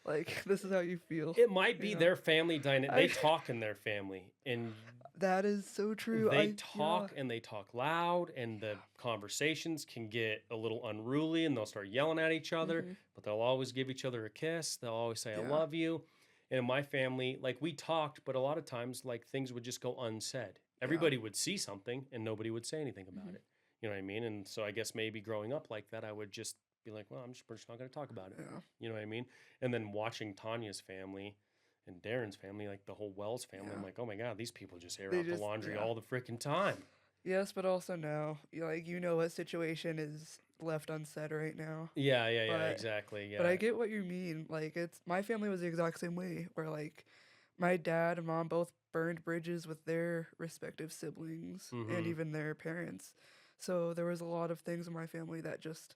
like this is how you feel." it might be You know? their family dynamic. They talk in their family, and That is so true. they talk and they talk loud, and the conversations can get a little unruly, and they'll start yelling at each other, but they'll always give each other a kiss. They'll always say, I love you. And in my family, like we talked, but a lot of times like things would just go unsaid. Everybody would see something and nobody would say anything about it. You know what I mean? And so I guess maybe growing up like that, I would just be like, well, we're just not going to talk about it. Yeah. You know what I mean? And then watching Tanya's family and Darren's family, like the whole Wells family, I'm like, oh my God, these people just air out the laundry all the freaking time. Yes, but also no. You know what situation is left unsaid right now. Yeah, exactly. Yeah. But I get what you mean. Like it's my family was the exact same way, where like my dad and mom both burned bridges with their respective siblings and even their parents. So there was a lot of things in my family that just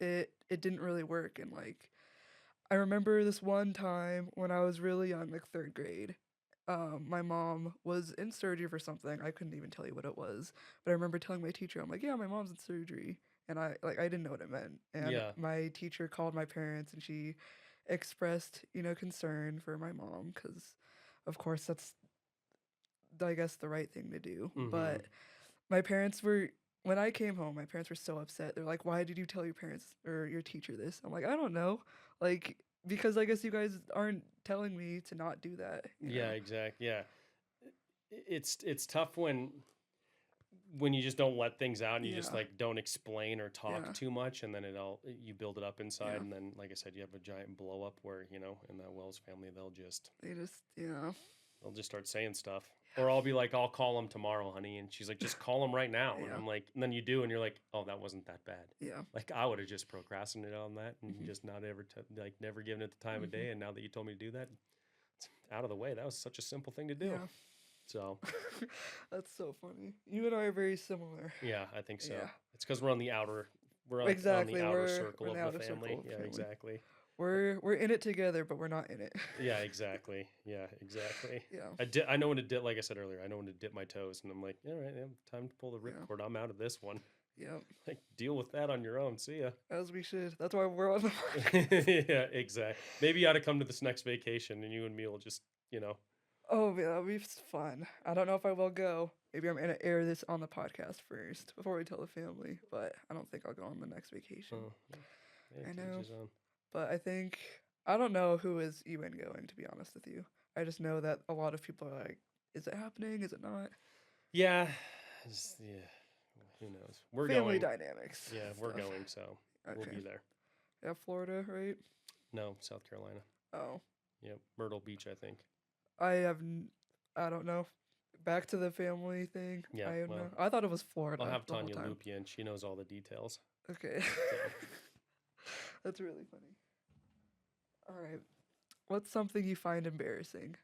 it didn't really work. And like I remember this one time when I was really young, like third grade. My mom was in surgery for something. I couldn't even tell you what it was, but I remember telling my teacher, I'm like, "Yeah, my mom's in surgery," and I didn't know what it meant. And Yeah. my teacher called my parents, and she expressed concern for my mom because, of course, that's I guess the right thing to do. But my parents were when I came home, my parents were so upset. They're like, "Why did you tell your parents or your teacher this?" I'm like, "I don't know." Like because I guess you guys aren't telling me to not do that. Yeah, exactly. Yeah. It's tough when you just don't let things out, and you just like don't explain or talk too much, and then you build it up inside, and then like I said, you have a giant blow up where in that Wells family they'll just start saying stuff. Or I'll be like, I'll call him tomorrow, honey, and she's like, just call him right now. And I'm like, and then you do, and you're like, oh, that wasn't that bad. Yeah. Like I would have just procrastinated on that and just not ever never given it the time of day. And now that you told me to do that, it's out of the way. That was such a simple thing to do. Yeah. So that's so funny. You and I are very similar. Yeah, I think so. Yeah. It's because we're on the outer Exactly. on the outer We're circle in the of outer the circle family. of the Yeah, family. exactly. We're in it together, but we're not in it. Yeah, exactly. Yeah, exactly. Yeah. I know when to dip, like I said earlier, I know when to dip my toes, and I'm like, all right, time to pull the ripcord. I'm out of this one. Yep. Like, deal with that on your own. See ya. As we should. That's why we're on the Yeah, exactly. Maybe you ought to come to this next vacation, and you and me will just, Oh, yeah, that'll be fun. I don't know if I will go. Maybe I'm gonna air this on the podcast first before we tell the family, but I don't think I'll go on the next vacation. Yeah, I know. teach his own. But I don't know who is even going, to be honest with you. I just know that a lot of people are like, is it happening? Is it not? Yeah. Who knows? We're Family going. dynamics. Yeah, we're going, so we'll be there. Yeah, Florida, right? No, South Carolina. Oh. Yep, Myrtle Beach, I think. I don't know. Back to the family thing. Yeah, I thought it was Florida. I'll have Tanya loop you in. She knows all the details. Okay. That's really funny. All right. What's something you find embarrassing?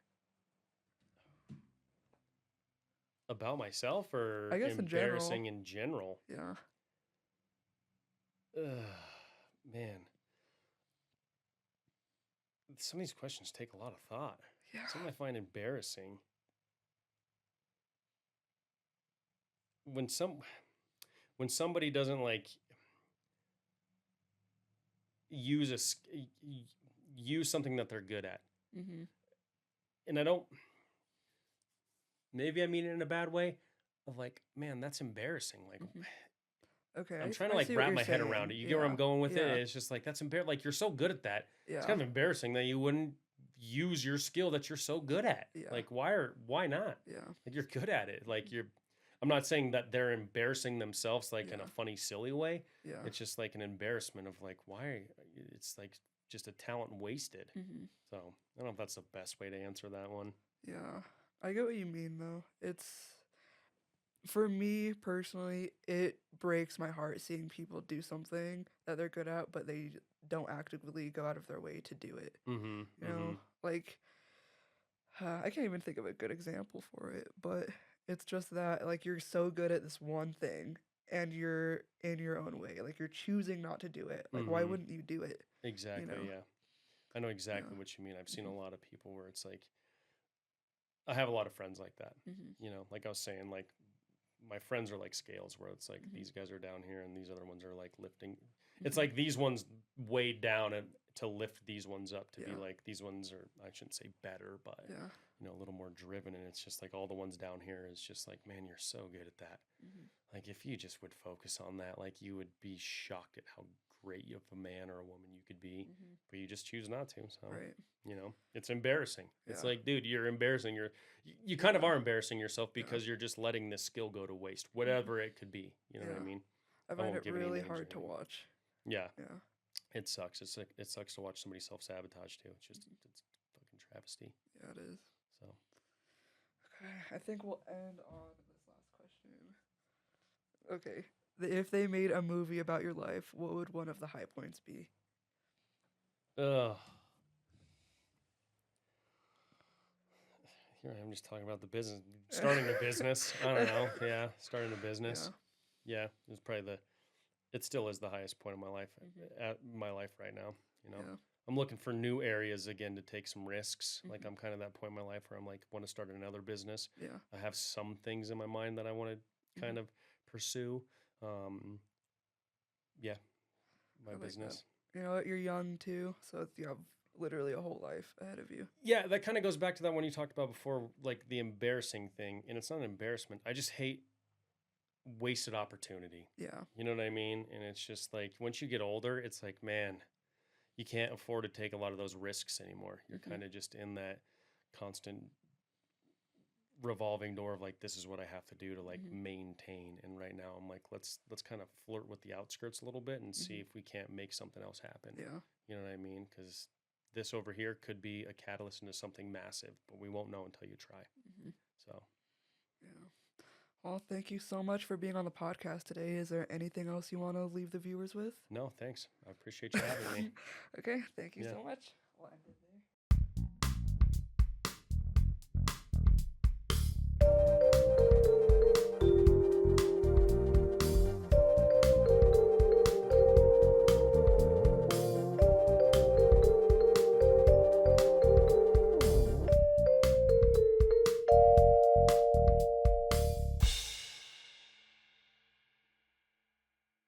About myself or I guess in general. embarrassing in general? Yeah. Ugh, man, some of these questions take a lot of thought. Yeah. Something I find embarrassing when somebody doesn't like use use something that they're good at. Mm-hmm. And I don't, maybe I mean it in a bad way of like, man, that's embarrassing. Like, Okay, I'm trying to I like see what wrap you're my head saying. around it. You get where I'm Yeah. going with it? Yeah. It's just like, that's embarrassing. Like, you're so good at that. Yeah. It's kind of embarrassing that you wouldn't use your skill that you're so good at. Yeah. Like, why not? Yeah. Like, you're good at it. Like, I'm not saying that they're embarrassing themselves like in Yeah. a funny, silly way. Yeah. It's just like an embarrassment of like, why? It's like just a talent wasted. Mm-hmm. So I don't know if that's the best way to answer that one. Yeah. I get what you mean though. It's for me personally, it breaks my heart seeing people do something that they're good at, but they don't actively go out of their way to do it. Mm-hmm. You know, like I can't even think of a good example for it, but it's just that like you're so good at this one thing and you're in your own way. Like you're choosing not to do it. Like why wouldn't you do it? Exactly. You know? Yeah. I know exactly Yeah. what you mean. I've seen a lot of people where it's like, I have a lot of friends like that. Mm-hmm. You know, like I was saying, like my friends are like scales where it's like Mm-hmm. these guys are down here and these other ones are like lifting. It's like these ones weighed down and to lift these ones up to be like these ones are, I shouldn't say better, but you know, a little more driven. And it's just like all the ones down here is just like, man, you're so good at that. Like if you just would focus on that, like you would be shocked at how great of a man or a woman you could be, but you just choose not to. So, you know, it's embarrassing. It's like, dude, you're embarrassing. You kind of are embarrassing yourself because you're just letting this skill go to waste, whatever it could be. You know what I mean? I find it really hard to watch. Yeah. Yeah. It sucks. It's like, it sucks to watch somebody self-sabotage too. It's just, it's fucking travesty. Yeah, it is. So. Okay, I think we'll end on this last question. Okay. If they made a movie about your life, what would one of the high points be? Ugh. Here I am just talking about the business, starting a business. I don't know. Yeah, starting a business. Yeah, it was probably it still is the highest point of my life, at my life right now. You know, I'm looking for new areas again to take some risks. Like I'm kind of that point in my life where I'm like, want to start another business. Yeah. I have some things in my mind that I want to kind of pursue. Yeah, my business. That. You know what? You're young too, so you have literally a whole life ahead of you. Yeah, that kind of goes back to that one you talked about before, like the embarrassing thing. And it's not an embarrassment. I just hate wasted opportunity. Yeah. You know what I mean? And it's just like once you get older, it's like, man, you can't afford to take a lot of those risks anymore. You're kind of just in that constant revolving door of like, this is what I have to do to like maintain. And right now I'm like, let's kind of flirt with the outskirts a little bit and see if we can't make something else happen. Yeah. You know what I mean? Because this over here could be a catalyst into something massive, but we won't know until you try. So. Yeah. Well, thank you so much for being on the podcast today. Is there anything else you want to leave the viewers with? No, thanks. I appreciate you having me. Okay. Thank you so much. We'll end it there.